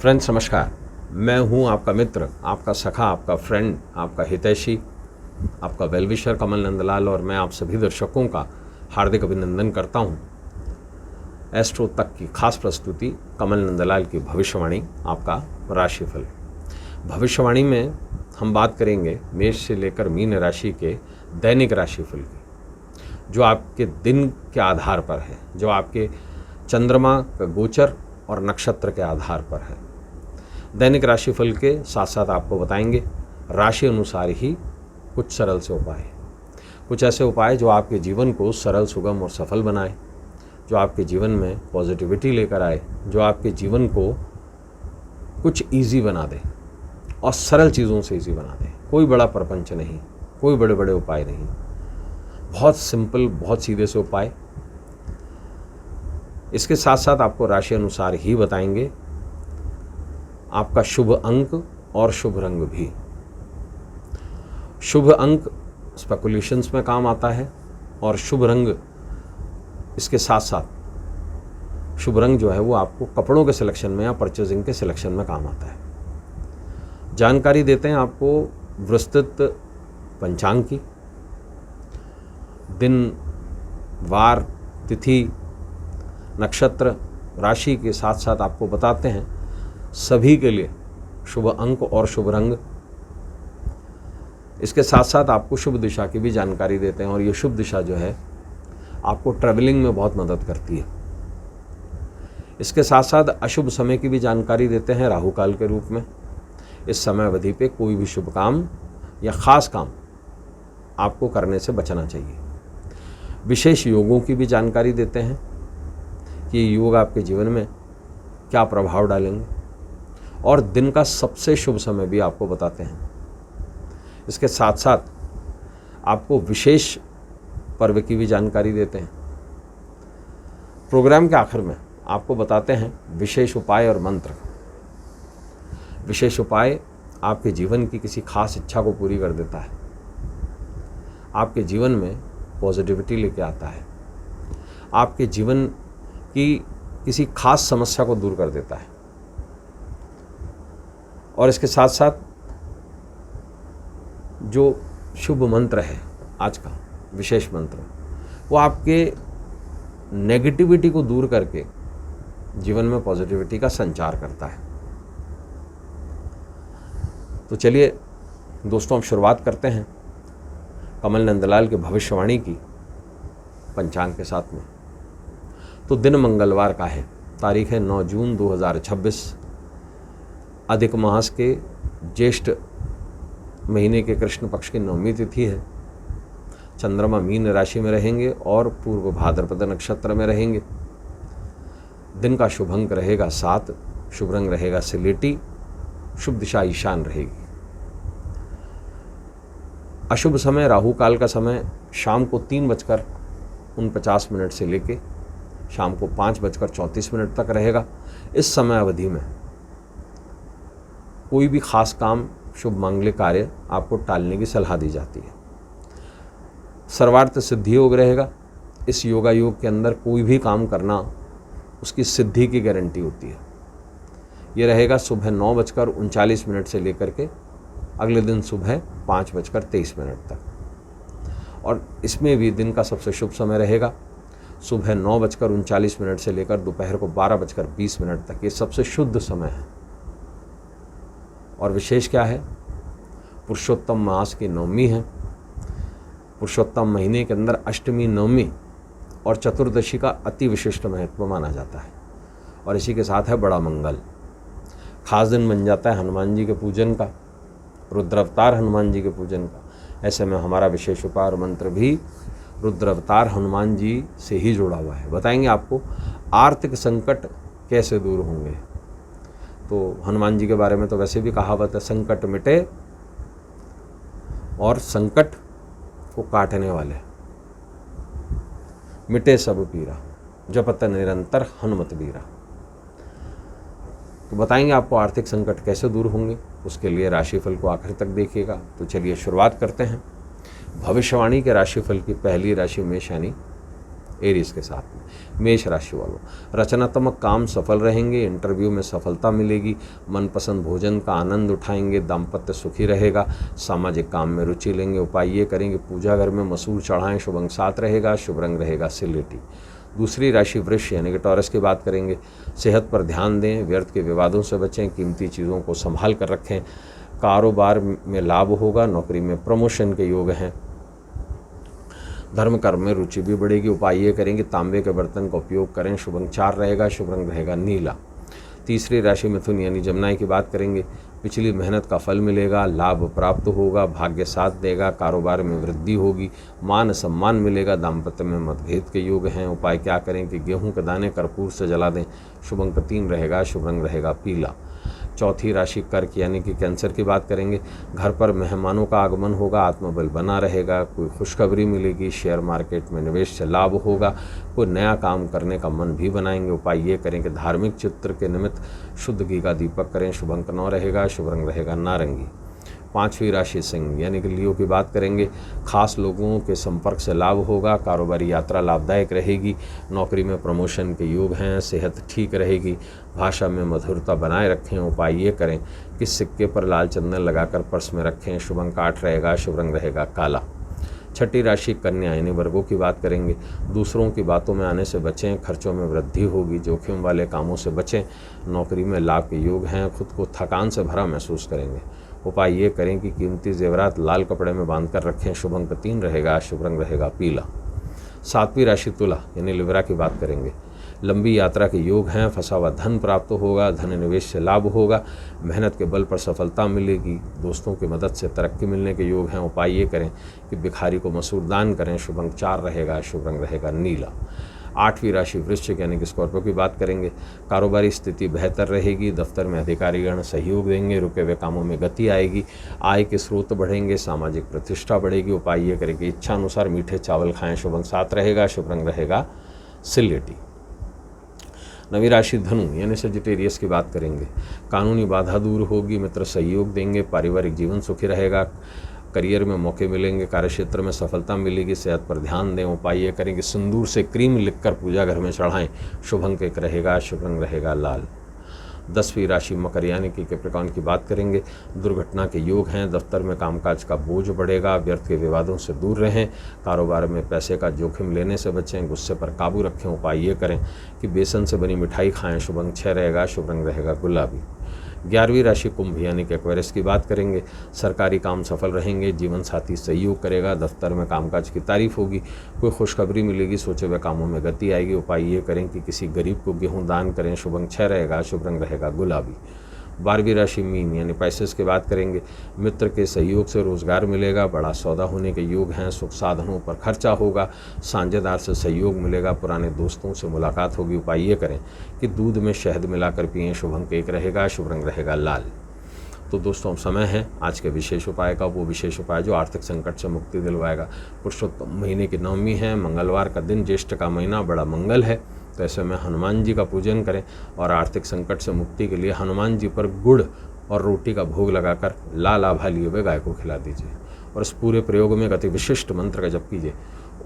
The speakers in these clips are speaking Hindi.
फ्रेंड्स नमस्कार, मैं हूं आपका मित्र, आपका सखा, आपका फ्रेंड, आपका हितैषी, आपका वेलविशर कमल नंदलाल और मैं आप सभी दर्शकों का हार्दिक अभिनंदन करता हूं। एस्ट्रो तक की खास प्रस्तुति कमल नंदलाल की भविष्यवाणी, आपका राशिफल। भविष्यवाणी में हम बात करेंगे मेष से लेकर मीन राशि के दैनिक राशिफल की, जो आपके दिन के आधार पर है, जो आपके चंद्रमा का गोचर और नक्षत्र के आधार पर है। दैनिक राशिफल के साथ साथ आपको बताएंगे राशि अनुसार ही कुछ सरल से उपाय, कुछ ऐसे उपाय जो आपके जीवन को सरल, सुगम और सफल बनाए, जो आपके जीवन में पॉजिटिविटी लेकर आए, जो आपके जीवन को कुछ इजी बना दे और सरल चीज़ों से इजी बना दे। कोई बड़ा प्रपंच नहीं, कोई बड़े बड़े उपाय नहीं, बहुत सिंपल, बहुत सीधे से उपाय। इसके साथ साथ आपको राशि अनुसार ही बताएंगे आपका शुभ अंक और शुभ रंग भी। शुभ अंक स्पेकुलेशंस में काम आता है और शुभ रंग, इसके साथ साथ शुभ रंग जो है वो आपको कपड़ों के सिलेक्शन में या परचेजिंग के सिलेक्शन में काम आता है। जानकारी देते हैं आपको विस्तृत पंचांग की, दिन, वार, तिथि, नक्षत्र, राशि के साथ साथ आपको बताते हैं सभी के लिए शुभ अंक और शुभ रंग। इसके साथ साथ आपको शुभ दिशा की भी जानकारी देते हैं और ये शुभ दिशा जो है आपको ट्रैवलिंग में बहुत मदद करती है। इसके साथ साथ अशुभ समय की भी जानकारी देते हैं राहु काल के रूप में। इस समय अवधि पे कोई भी शुभ काम या ख़ास काम आपको करने से बचना चाहिए। विशेष योगों की भी जानकारी देते हैं कि योग आपके जीवन में क्या प्रभाव डालेंगे और दिन का सबसे शुभ समय भी आपको बताते हैं। इसके साथ साथ आपको विशेष पर्व की भी जानकारी देते हैं। प्रोग्राम के आखिर में आपको बताते हैं विशेष उपाय और मंत्र। विशेष उपाय आपके जीवन की किसी खास इच्छा को पूरी कर देता है, आपके जीवन में पॉजिटिविटी लेके आता है, आपके जीवन की किसी खास समस्या को दूर कर देता है। और इसके साथ साथ जो शुभ मंत्र है आज का विशेष मंत्र, वो आपके नेगेटिविटी को दूर करके जीवन में पॉजिटिविटी का संचार करता है। तो चलिए दोस्तों, हम शुरुआत करते हैं कमल नंदलाल के भविष्यवाणी की पंचांग के साथ में। तो दिन मंगलवार का है, तारीख है 9 जून 2026। अधिक मास के ज्येष्ठ महीने के कृष्ण पक्ष की नवमी तिथि है। चंद्रमा मीन राशि में रहेंगे और पूर्व भाद्रपद नक्षत्र में रहेंगे। दिन का शुभ अंक रहेगा 7, शुभ रंग रहेगा सिलेटी, शुभ दिशा ईशान रहेगी। अशुभ समय राहु काल का समय शाम को 3:49 से लेके शाम को 5:34 तक रहेगा। इस समय अवधि में कोई भी खास काम, शुभ मांगलिक कार्य आपको टालने की सलाह दी जाती है। सर्वार्थ सिद्धि योग रहेगा। इस योगा योग के अंदर कोई भी काम करना उसकी सिद्धि की गारंटी होती है। ये रहेगा सुबह 9:39 से लेकर के अगले दिन सुबह 5:23 तक। और इसमें भी दिन का सबसे शुभ समय रहेगा सुबह 9:39 से लेकर दोपहर को 12:20 तक। ये सबसे शुद्ध समय है। और विशेष क्या है, पुरुषोत्तम मास की नवमी है। पुरुषोत्तम महीने के अंदर अष्टमी, नवमी और चतुर्दशी का अति विशिष्ट महत्व माना जाता है। और इसी के साथ है बड़ा मंगल। खास दिन बन जाता है हनुमान जी के पूजन का, रुद्र अवतार हनुमान जी के पूजन का। ऐसे में हमारा विशेष उपाय और मंत्र भी रुद्र अवतार हनुमान जी से ही जुड़ा हुआ है। बताएंगे आपको आर्थिक संकट कैसे दूर होंगे। तो हनुमान जी के बारे में तो वैसे भी कहावत है, संकट मिटे और संकट को काटने वाले, मिटे सब पीरा, जपत निरंतर हनुमत बीरा। तो बताएंगे आपको आर्थिक संकट कैसे दूर होंगे, उसके लिए राशिफल को आखिर तक देखिएगा। तो चलिए शुरुआत करते हैं भविष्यवाणी के राशिफल की। पहली राशि मेष यानी एरीज के साथ में। मेष राशि वालों, रचनात्मक काम सफल रहेंगे, इंटरव्यू में सफलता मिलेगी, मनपसंद भोजन का आनंद उठाएंगे, दाम्पत्य सुखी रहेगा, सामाजिक काम में रुचि लेंगे। उपाय ये करेंगे, पूजा घर में मसूर चढ़ाएं, शुभ अंक 7 रहेगा, शुभ रंग रहेगा सिलेटी। दूसरी राशि वृष यानी कि टॉरस की बात करेंगे। सेहत पर ध्यान दें, व्यर्थ के विवादों से बचें, कीमती चीज़ों को संभाल कर रखें। कारोबार में लाभ होगा, नौकरी में प्रमोशन के योग हैं, धर्म कर्म में रुचि भी बढ़ेगी। उपाय ये करेंगे, तांबे के बर्तन का उपयोग करें, शुभ अंक 4 रहेगा, शुभ रंग रहेगा नीला। तीसरी राशि मिथुन यानी जमनाई की बात करेंगे। पिछली मेहनत का फल मिलेगा, लाभ प्राप्त होगा, भाग्य साथ देगा, कारोबार में वृद्धि होगी, मान सम्मान मिलेगा, दाम्पत्य में मतभेद के योग हैं। उपाय क्या करें कि गेहूं के दाने कर्पूर से जला दें, शुभ अंक 3 रहेगा, शुभ रंग रहेगा पीला। चौथी राशि कर्क यानी कि कैंसर की बात करेंगे। घर पर मेहमानों का आगमन होगा, आत्मबल बना रहेगा, कोई खुशखबरी मिलेगी, शेयर मार्केट में निवेश से लाभ होगा, कोई नया काम करने का मन भी बनाएंगे। उपाय ये करें कि धार्मिक चित्र के निमित्त शुद्ध घी का दीपक करें, शुभ अंक 9 रहेगा, शुभ रंग रहेगा नारंगी। पांचवी राशि सिंह यानी कि लियो की बात करेंगे। खास लोगों के संपर्क से लाभ होगा, कारोबारी यात्रा लाभदायक रहेगी, नौकरी में प्रमोशन के योग हैं, सेहत ठीक रहेगी, भाषा में मधुरता बनाए रखें। उपाय ये करें कि सिक्के पर लाल चंदन लगाकर पर्स में रखें, शुभ अंक 8 रहेगा, शुभ रंग रहेगा काला। छठी राशि कन्या यानी वर्गों की बात करेंगे। दूसरों की बातों में आने से बचें, खर्चों में वृद्धि होगी, जोखिम वाले कामों से बचें, नौकरी में लाभ के योग हैं, खुद को थकान से भरा महसूस करेंगे। उपाय ये करें कि कीमती जेवरात लाल कपड़े में बांध कर रखें, शुभ अंक 3 रहेगा, शुभ रंग रहेगा पीला। सातवीं राशि तुला यानी लिब्रा की बात करेंगे। लंबी यात्रा के योग हैं, फंसा हुआ धन प्राप्त होगा, धन निवेश से लाभ होगा, मेहनत के बल पर सफलता मिलेगी, दोस्तों की मदद से तरक्की मिलने के योग हैं। उपाय ये करें कि भिखारी को मसूर दान करें, शुभ अंक 4 रहेगा, शुभ रंग रहेगा नीला। आठवीं राशि वृश्चिक यानी कि स्कॉर्पियो की बात करेंगे। कारोबारी स्थिति बेहतर रहेगी, दफ्तर में अधिकारीगण सहयोग देंगे, रुके हुए कामों में गति आएगी, आय के स्रोत बढ़ेंगे, सामाजिक प्रतिष्ठा बढ़ेगी। उपाय ये करें कि इच्छा अनुसार मीठे चावल खाएं, शुभ अंक 7 रहेगा, शुभ रंग रहेगा सिलेटी। नवी राशि धनु यानी सजिटेरियस की बात करेंगे। कानूनी बाधा दूर होगी, मित्र सहयोग देंगे, पारिवारिक जीवन सुखी रहेगा, करियर में मौके मिलेंगे, कार्यक्षेत्र में सफलता मिलेगी, सेहत पर ध्यान दें। उपाय ये करें कि सिंदूर से क्रीम लिखकर पूजा घर में चढ़ाएं, शुभ अंक 1 रहेगा, शुभ रंग रहेगा लाल। 10वीं राशि मकर यानी कि कैप्रिकॉर्न की बात करेंगे। दुर्घटना के योग हैं, दफ्तर में कामकाज का बोझ बढ़ेगा, व्यर्थ के विवादों से दूर रहें, कारोबार में पैसे का जोखिम लेने से बचें, गुस्से पर काबू रखें। उपाय ये करें कि बेसन से बनी मिठाई खाएं, शुभ अंक 6 रहेगा, शुभ रंग रहेगा गुलाबी। 11वीं राशि कुंभ यानी कि एक्वेरियस की बात करेंगे। सरकारी काम सफल रहेंगे, जीवन साथी सहयोग करेगा, दफ्तर में कामकाज की तारीफ होगी, कोई खुशखबरी मिलेगी, सोचे हुए कामों में गति आएगी। उपाय ये करें कि किसी गरीब को गेहूं दान करें, शुभ अंक 6 रहेगा, शुभ रंग रहेगा गुलाबी। 12वीं राशि मीन यानी पैसेस की बात करेंगे। मित्र के सहयोग से रोजगार मिलेगा, बड़ा सौदा होने के योग हैं, सुख साधनों पर खर्चा होगा, साझेदार से सहयोग मिलेगा, पुराने दोस्तों से मुलाकात होगी। उपाय ये करें कि दूध में शहद मिलाकर पिएं, शुभ अंक 1 रहेगा, शुभ रंग रहेगा लाल। तो दोस्तों अब समय है आज के विशेष उपाय का, वो विशेष उपाय जो आर्थिक संकट से मुक्ति दिलवाएगा। पुरुषोत्तम महीने की नवमी है, मंगलवार का दिन, ज्येष्ठ का महीना, बड़ा मंगल है, तो ऐसे में हनुमान जी का पूजन करें और आर्थिक संकट से मुक्ति के लिए हनुमान जी पर गुड़ और रोटी का भोग लगाकर लाल आभा लिए हुए गाय को खिला दीजिए। और इस पूरे प्रयोग में एक अति विशिष्ट मंत्र का जप कीजिए,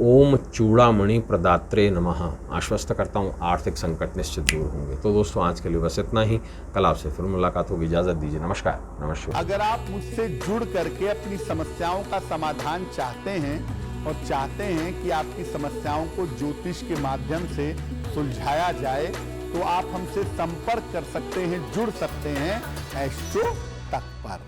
ओम चूड़ामणि प्रदात्रे नमः। आश्वस्त करता हूँ आर्थिक संकट निश्चित दूर होंगे। तो दोस्तों आज के लिए बस इतना ही, कल आपसे फिर मुलाकात होगी, इजाजत दीजिए, नमस्कार नमस्कार। अगर आप मुझसे जुड़ करके अपनी समस्याओं का समाधान चाहते हैं और चाहते हैं कि आपकी समस्याओं को ज्योतिष के माध्यम से सुलझाया जाए, तो आप हमसे संपर्क कर सकते हैं, जुड़ सकते हैं एस्ट्रो तक पर।